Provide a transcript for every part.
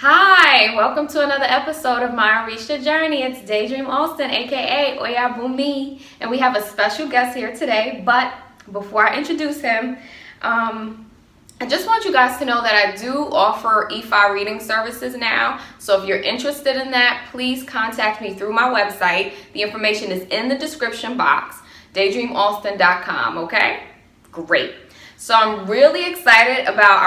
Hi, welcome to another episode of my Orisha journey. It's Daydream Austin, aka Oyabunmi, and we have a special guest here today. But before I introduce him, I just want you guys to know that I do offer Ifa reading services now. So if you're interested in that, please contact me through my website. The information is in the description box, daydreamaustin.com, okay? Great. So I'm really excited about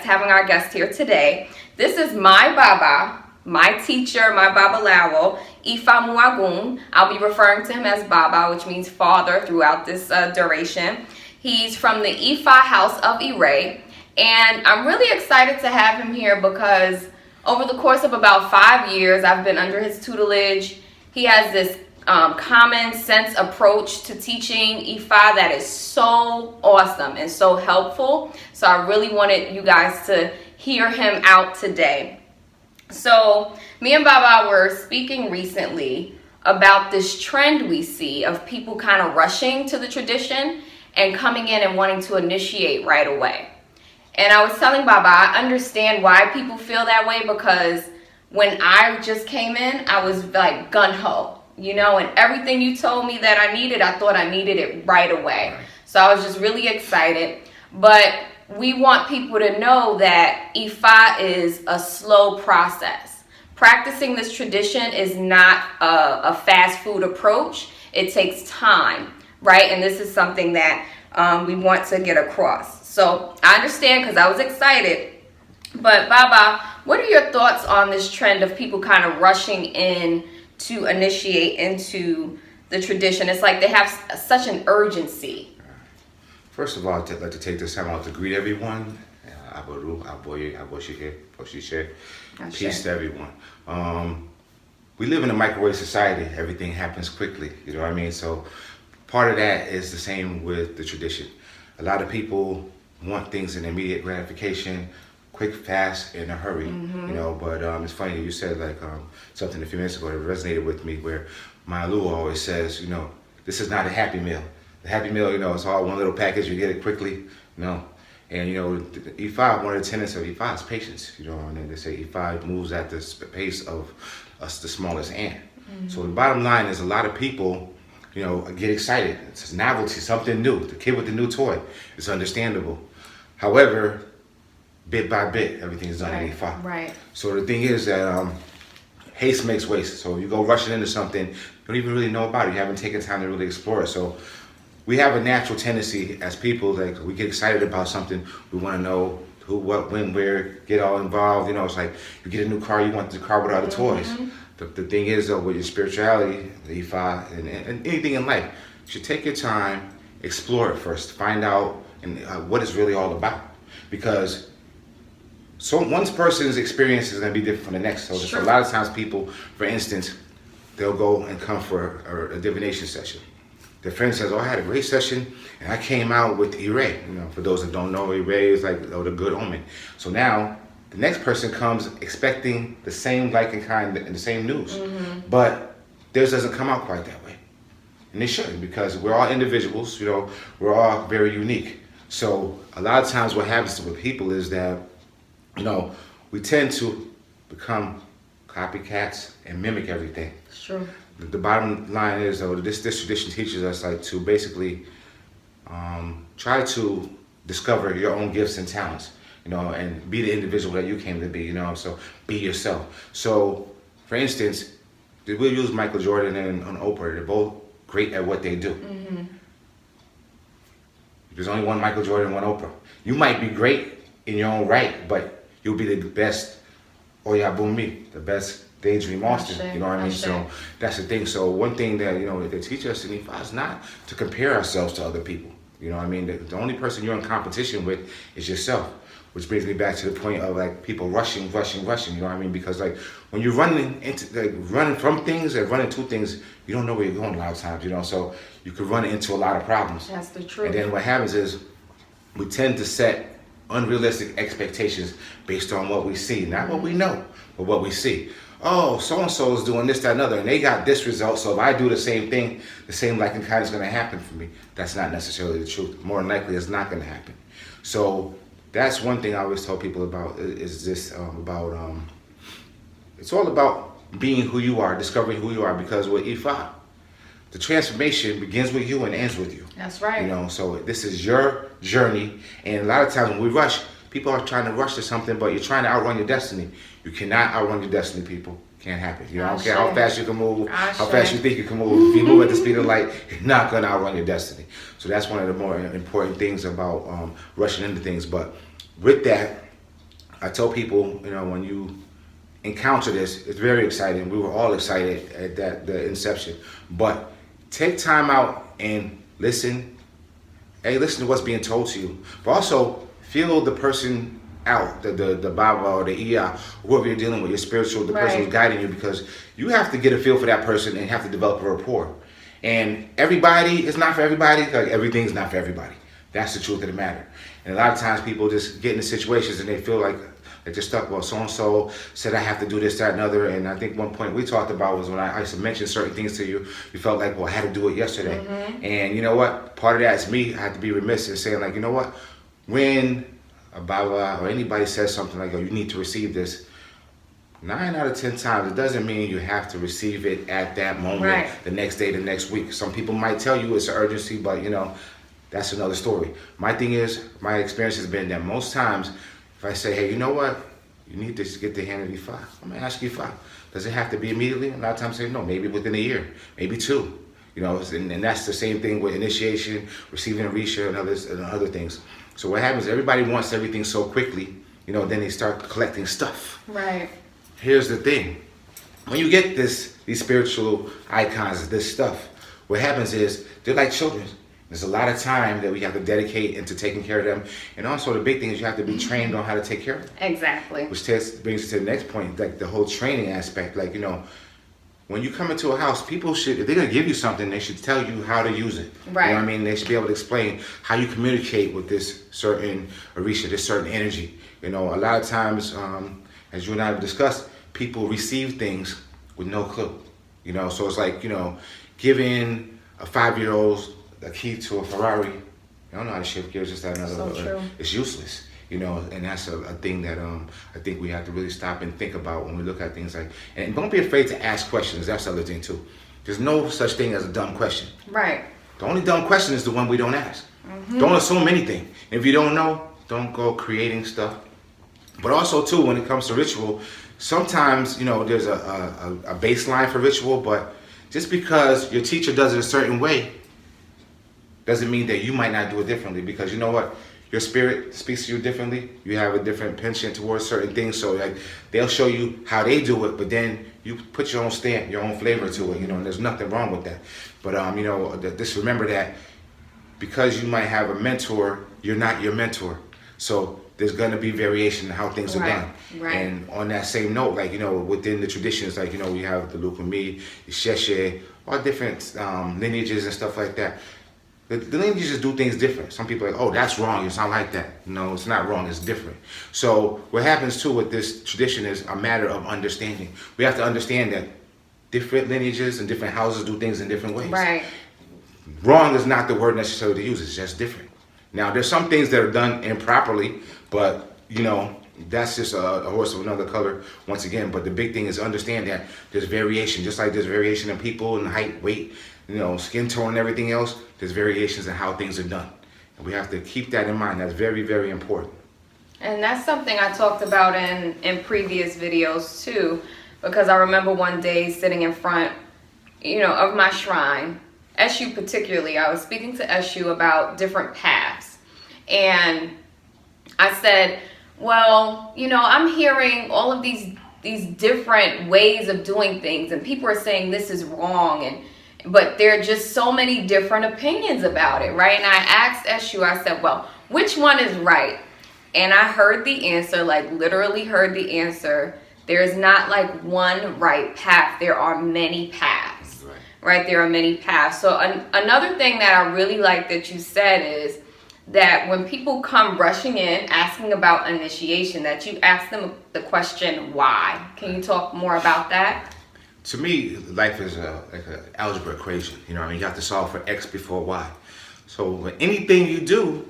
having our guest here today. This is my Baba, my teacher, my Babalawo Ifamuwagun. I'll be referring to him as Baba, which means father, throughout this duration. He's from the Ifa house of Ire, and I'm really excited to have him here because over the course of about 5 years, I've been under his tutelage. He has this common sense approach to teaching Ifa that is so awesome and so helpful. So I really wanted you guys to hear him out today. So me and Baba were speaking recently about this trend we see of people kind of rushing to the tradition and coming in and wanting to initiate right away. And I was telling Baba, I understand why people feel that way, because when I just came in, I was like gung-ho, and everything you told me that I needed, I thought I needed it right away. So I was just really excited. But we want people to know that Ifa is a slow process. Practicing this tradition is not a fast food approach. It takes time, right? And this is something that we want to get across. So I understand, because I was excited. But Baba, what are your thoughts on this trend of people kind of rushing in to initiate into the tradition? It's like they have such an urgency. First of all, I'd like to take this time out to greet everyone. Aboru, Aboye, Aboshike, Oshishe. Peace to everyone. We live in a microwave society. Everything happens quickly, you know what I mean? So part of that is the same with the tradition. A lot of people want things in immediate gratification, quick, fast, in a hurry, but it's funny that you said something a few minutes ago that resonated with me, where my Lou always says, this is not a happy meal. The happy meal, it's all one little package, you get it quickly, no. And Ifa, one of the tenets of Ifa is patience, and then they say Ifa moves at the pace of us, the smallest ant. So the bottom line is, a lot of people, get excited. It's a novelty, something new. The kid with the new toy. It's understandable. However, bit by bit, everything is done in Ifa. Right. So the thing is that haste makes waste. So you go rushing into something you don't even really know about it. You haven't taken time to really explore it. So we have a natural tendency as people, like, we get excited about something. We want to know who, what, when, where, get all involved. It's like you get a new car, you want the car with all the toys. The thing is, though, with your spirituality, the Ifa, and anything in life, you should take your time, explore it first, find out what it's really all about. Because one person's experience is going to be different from the next. So a lot of times people, for instance, they'll go and come for a divination session. Their friend says, I had a great session, and I came out with Ire. For those that don't know, Ire is like the good omen. So now, the next person comes expecting the same like and kind and the same news. But theirs doesn't come out quite that way. And it shouldn't, because we're all individuals, we're all very unique. So a lot of times what happens with people is that, we tend to become copycats and mimic everything. It's true. The bottom line is, though, this tradition teaches us to basically try to discover your own gifts and talents, and be the individual that you came to be, so be yourself. So, for instance, we'll use Michael Jordan and Oprah. They're both great at what they do. There's only one Michael Jordan and one Oprah. You might be great in your own right, but you'll be the best Oyabunmi, the best Daydream Austin, you know what I mean? So that's the thing. So one thing that, they teach us in Ifa is not to compare ourselves to other people. You know what I mean? The only person you're in competition with is yourself, which brings me back to the point of people rushing, you know what I mean? Because when you're running from things and running to things, you don't know where you're going a lot of times, so you could run into a lot of problems. That's the truth. And then what happens is we tend to set unrealistic expectations based on what we see, not what we know, but what we see. Oh, so-and-so is doing this, that, and other, and they got this result, so if I do the same thing, the same like and kind is going to happen for me. That's not necessarily the truth. More than likely, it's not going to happen. So that's one thing I always tell people about, is this about it's all about being who you are, discovering who you are, because with Ifa, the transformation begins with you and ends with you. That's right. So this is your journey. And a lot of times when we rush, people are trying to rush to something, but you're trying to outrun your destiny. You cannot outrun your destiny, people. Can't happen. I don't care how fast you can move, how fast you think you can move. If you move at the speed of light, you're not going to outrun your destiny. So that's one of the more important things about rushing into things. But with that, I tell people, when you encounter this, it's very exciting. We were all excited at the inception. But take time out and listen. Hey, listen to what's being told to you. But also feel the person out, the Baba or the Iya, whoever you're dealing with, your spiritual, the person who's guiding you, because you have to get a feel for that person and have to develop a rapport. And everybody is not for everybody, like everything's not for everybody. That's the truth of the matter. And a lot of times people just get into situations and they feel like they're just stuck. Well, so-and-so said I have to do this, that, and other. And I think one point we talked about was when I used to mention certain things to you, you felt like, well, I had to do it yesterday. And you know what? Part of that is me. I had to be remiss in saying, like, you know what? When a Baba or anybody says something like, oh, you need to receive this, 9 out of 10 times, it doesn't mean you have to receive it at that moment, the next day, the next week. Some people might tell you it's an urgency, but that's another story. My thing is, my experience has been that most times, if I say, hey, you know what? You need to get the hand of Ifa. I'm going to ask Ifa. Does it have to be immediately? A lot of times I say, no, maybe within a year, maybe 2. And that's the same thing with initiation, receiving Orisha, and other things. So what happens, everybody wants everything so quickly, then they start collecting stuff. Right. Here's the thing. When you get these spiritual icons, this stuff, what happens is they're like children. There's a lot of time that we have to dedicate into taking care of them. And also the big thing is you have to be trained on how to take care of them. Exactly. Which brings us to the next point, like the whole training aspect. Like, when you come into a house, people should, if they're going to give you something, they should tell you how to use it. Right. You know what I mean? They should be able to explain how you communicate with this certain Orisha, this certain energy. A lot of times, as you and I have discussed, people receive things with no clue. So it's like, giving a 5-year-old a key to a Ferrari, they don't know how to shift gears, just that another. So true. It's useless. And that's a thing that I think we have to really stop and think about when we look at things like, and don't be afraid to ask questions. That's the other thing too. There's no such thing as a dumb question. Right. The only dumb question is the one we don't ask. Don't assume anything. If you don't know, don't go creating stuff. But also too, when it comes to ritual, sometimes, there's a baseline for ritual, but just because your teacher does it a certain way doesn't mean that you might not do it differently, because you know what? Your spirit speaks to you differently. You have a different penchant towards certain things. So like they'll show you how they do it, but then you put your own stamp, your own flavor to it, and there's nothing wrong with that. But just remember that because you might have a mentor, you're not your mentor. So there's gonna be variation in how things are done. Right. And on that same note, like, within the traditions, like, we have the Lukumi, the Sheshe, all different lineages and stuff like that. The lineages do things different. Some people are like, oh, that's wrong. It's not like that. No, it's not wrong. It's different. So what happens too with this tradition is a matter of understanding. We have to understand that different lineages and different houses do things in different ways. Right. Wrong is not the word necessarily to use. It's just different. Now, there's some things that are done improperly, but, that's just a horse of another color once again. But the big thing is understand that there's variation. Just like there's variation in people and height, weight, skin tone and everything else, there's variations in how things are done. And we have to keep that in mind. That's very, very important. And that's something I talked about in previous videos too, because I remember one day sitting in front, of my shrine, Eshu particularly. I was speaking to Eshu about different paths. And I said, well, I'm hearing all of these different ways of doing things, and people are saying this is wrong, but there are just so many different opinions about it, right? And I asked Eshu, I said, well, which one is right? And I heard the answer, like literally heard the answer. There's not like one right path. There are many paths, right? There are many paths. So another thing that I really like that you said is that when people come rushing in asking about initiation, that you ask them the question, why? Can you talk more about that? To me, life is like an algebra equation. You have to solve for X before Y. So anything you do,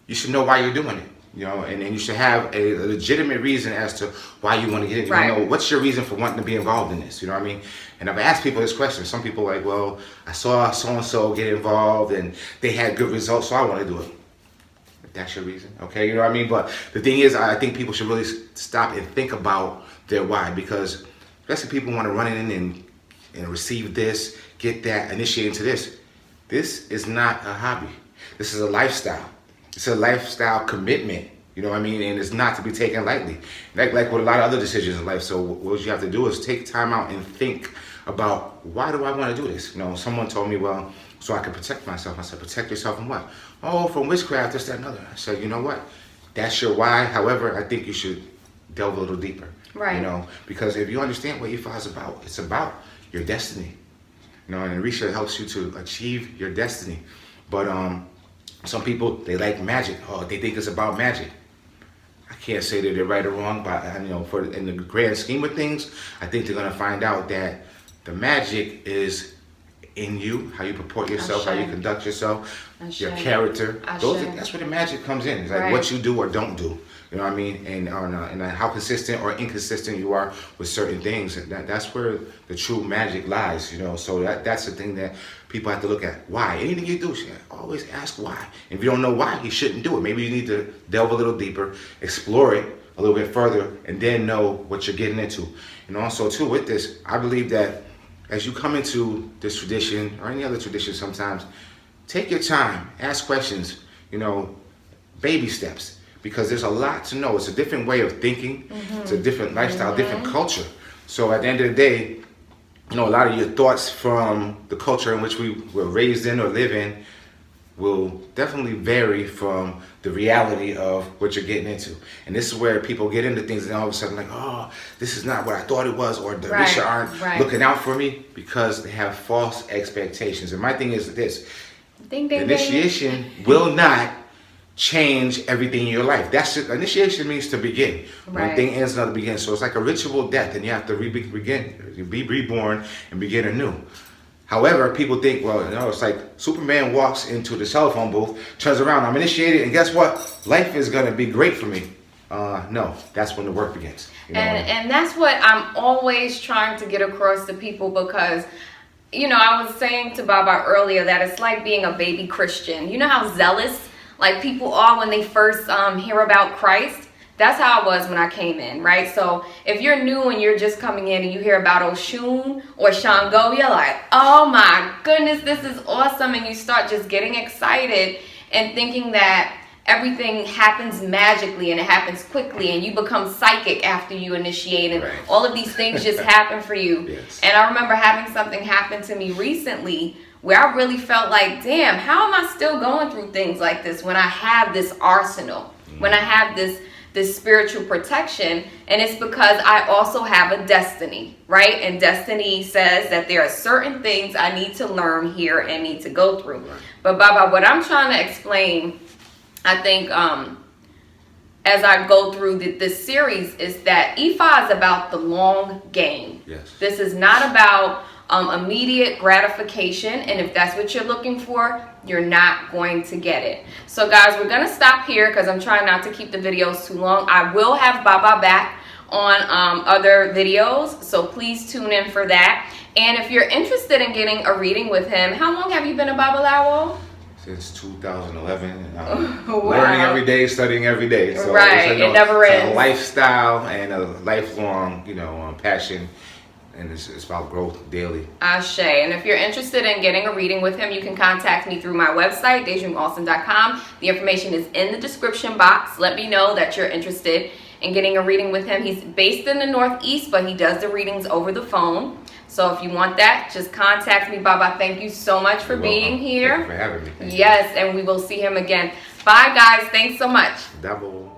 you should know why you're doing it. You know, and you should have a legitimate reason as to why you want to get it. You Right. know, what's your reason for wanting to be involved in this? You know what I mean? And I've asked people this question. Some people are like, well, I saw so-and-so get involved and they had good results, so I want to do it. If that's your reason, okay? You know what I mean? But the thing is, I think people should really stop and think about their why, because especially people want to run in and receive this, get that, initiate into this. This is not a hobby. This is a lifestyle. It's a lifestyle commitment, you know what I mean? And it's not to be taken lightly. Like with a lot of other decisions in life. So what you have to do is take time out and think about, why do I want to do this? You know, someone told me, well, so I can protect myself. I said, protect yourself from what? Oh, from witchcraft, this, that, and other. I said, you know what? That's your why. However, I think you should delve a little deeper. Right. You know, because if you understand what Ifa is about, it's about your destiny. You know, and Orisha helps you to achieve your destiny. But some people, they like magic. Oh, they think it's about magic. I can't say that they're right or wrong, but you know, in the grand scheme of things, I think they're gonna find out that the magic is in you, how you purport yourself, how you conduct yourself, your character. That's where the magic comes in. It's like what you do or don't do. You know what I mean? And how consistent or inconsistent you are with certain things. That's where the true magic lies, you know. So that's the thing that people have to look at. Why? Anything you do, always ask why. If you don't know why, you shouldn't do it. Maybe you need to delve a little deeper, explore it a little bit further, and then know what you're getting into. And also, too, with this, I believe that as you come into this tradition or any other tradition sometimes, take your time, ask questions, you know, baby steps. Because there's a lot to know. It's a different way of thinking. It's a different lifestyle, different culture. So at the end of the day, you know, a lot of your thoughts from the culture in which we were raised in or live in will definitely vary from the reality of what you're getting into. And this is where people get into things and all of a sudden like, oh, this is not what I thought it was, or the Orisha aren't looking out for me, because they have false expectations. And my thing is this, initiation will not change everything in your life. That's it. Initiation means to begin. One thing ends, another begins. So it's like a ritual death, and you have to be reborn and begin anew. However, people think, well, you know, it's like Superman walks into the telephone booth, turns around, I'm initiated, and guess what? Life is going to be great for me. No, that's when the work begins. You know? And that's what I'm always trying to get across to people, because you know, I was saying to Baba earlier that it's like being a baby Christian. You know how zealous like people are when they first hear about Christ? That's how I was when I came in, right? So if you're new and you're just coming in and you hear about Oshun or Shango, you're like, oh my goodness, this is awesome. And you start just getting excited and thinking that everything happens magically and it happens quickly, and you become psychic after you initiate, and all of these things just happen for you. Yes. And I remember having something happen to me recently where I really felt like, damn, how am I still going through things like this when I have this arsenal, when I have this spiritual protection? And it's because I also have a destiny, right? And destiny says that there are certain things I need to learn here and need to go through. But Baba, what I'm trying to explain, I think, as I go through this series, is that Ifa is about the long game. Yes. This is not about immediate gratification, and if that's what you're looking for, you're not going to get it. So guys, we're gonna stop here because I'm trying not to keep the videos too long. I will have Baba back on other videos, so please tune in for that. And if you're interested in getting a reading with him, how long have you been a Babalawo? Since 2011. Wow. Learning every day, studying every day. So it never ends. It's a lifestyle and a lifelong, you know, passion. And it's about growth daily. Ashe. And if you're interested in getting a reading with him, you can contact me through my website, daydreamaustin.com. The information is in the description box. Let me know that you're interested in getting a reading with him. He's based in the Northeast, but he does the readings over the phone. So if you want that, just contact me. Baba, thank you so much for being here. Thank you for having me. Yes, and we will see him again. Bye, guys. Thanks so much. Double.